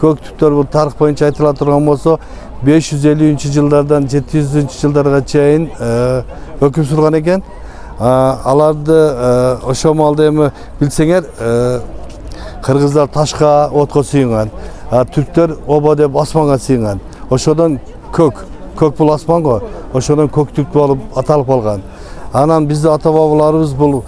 Көк түрктөр бул тарых боюнча айтыла турган болсо 550-жылдардан 700-жылдарга чейин өкүм сүргөн экен. Аларды ошо маалда эми билсеңер кыргыздар ташка, отко сыйынган. Түрктөр оба деп асманга сыйынган. Ошодон көк бул асман го. Ошодон көк түрк болуп аталып калган. Анан биздин ата-бабаларыбыз бул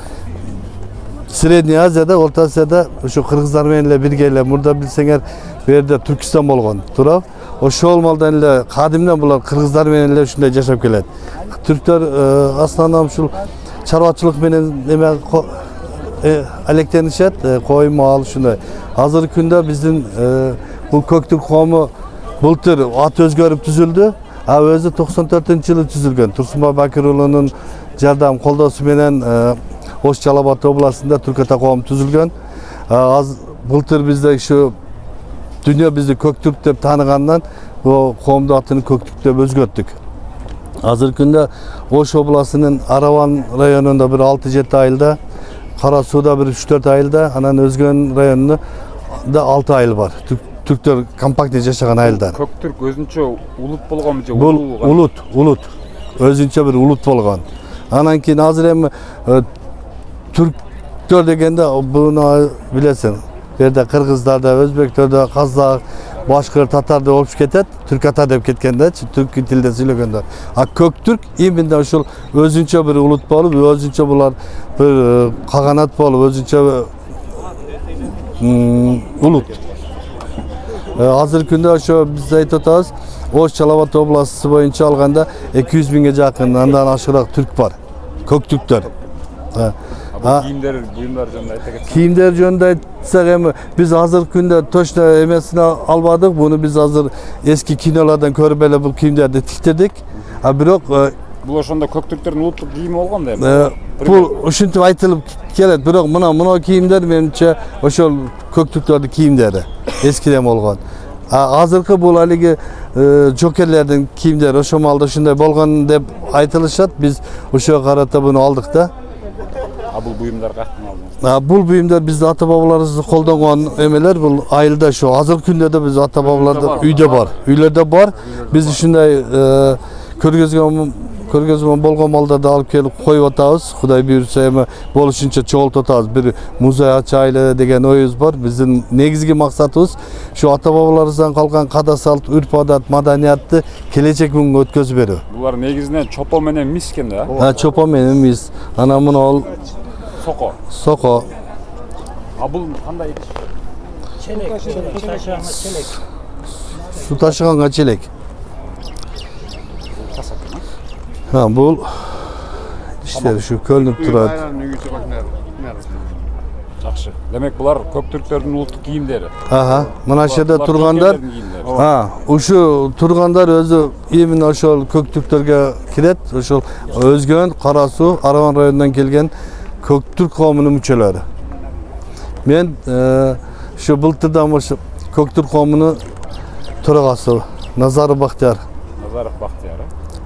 Средний Азияда, Орта Азияда ошо кыргыздар менен эле бирге эле мурда билсеңер бу жерде Түркистан болгон, туурабы? Ошол малдан эле кадимден булар кыргыздар менен эле ушундай жашап келет. Түрктөр основном ушул чарбачылык менен эме алектенишет, кой мал ушундай. Азыркы күндө биздин бул көк түрк коому былтыр ат өзгөрүп түзүлдү. Өзү 94-жылы түзүлгөн. Турсунбай Бакир уулунун жардам колдоосу менен Ош Жалал Абад областында түрк ата коому түзүлгөн. Былтыр бизде ушу дүйнө бизди көк түрк деп тааныгандан бул коомдун атын көк түрк деп өзгөрттүк. Азыркы күндө Ош областынын Араван районунда бир 6-7 айылда, Кара Сууда бир 3-4 айылда, анан Өзгөн районунда 6 айыл бар. Түрктөр компактный жашаган айылдар. Көк түрк өзүнчө улут болгонбу же? Бул улут. Өзүнчө бир улут болгон. Анан кийин азыр эми түрктөр дегенде буну билесиң. Бу жерде кыргыздар да, өзбектер да, казак, башкыр, татар да болуп кетет. Түрк ата деп кеткендечи, түрк тилде сүйлөгөндөр. Көк түрк именно ушул өзүнчө бир улут болуп, өзүнчө булар бир каганат болуп, өзүнчө улут. Азыркы күндө ошо биз айтып атабыз, Ош Жалал Абад областы боюнча алганда 200 миңге жакын андан ашыгыраак түрк бар. Көк түрктөр. Буюмдар жөнүндө айта кетсең. Кийимдер жөнүндө айтсак эми биз азыркы күндө точно эмесин албадык. Буну биз азыр эски кинолордон көрүп эле бул кийимдерди тиктирдик. Бирок бул ошондо көк түрктөрдүн улуттук кийими болгон да эми. Бул ушинтип айтылып келет, бирок мына кийимдер менимче ошол көк түрктөрдүн кийимдери эскиден болгон. Азыркы бул алиги жокерлердин кийимдери ошо маалда ушундай болгон деп айтылышат. Биз ошого карата буну алдык да. Бул буюмдар каяктан алдыңыз? Бул буюмдар биздин ата-бабаларыбыз колдонгон эмелер. Бул айылда ошо азыркы күндө да биз ата-бабаларда үйдө бар. Үйлөрдө бар. Биз ушундай көргөзмө болгон малдарды алып келип коюп атабыз. Кудай буйрса эми болушунча чогултуп атабыз. Бир музей ачайлы деген оюбуз бар. Биздин негизги максатыбыз ушу ата-бабаларыбыздан калган када салт, үрп адат, маданиятты келечек күнгө өткөзүп берүү. Булар негизинен чопо менен мис экен да? Чопо менен мис. Анан мына ол Соко. Бул кандай? Челек. Су ташыганга челек. Бул иштер ушу көлүнүп турат. Жакшы. Демек булар көк түрктөрдүн улуттук кийимдери. Мына жерде тургандар, ушу тургандар өзү именно ошол көк түрктөргө кирет. Ошол Өзгөн, Кара Суу, Араван районунан келген көк түрк коомунун мүчөлөрү. Мен ушу былтырдан көк түрк коомунун төрагасы Назаров Бактияр.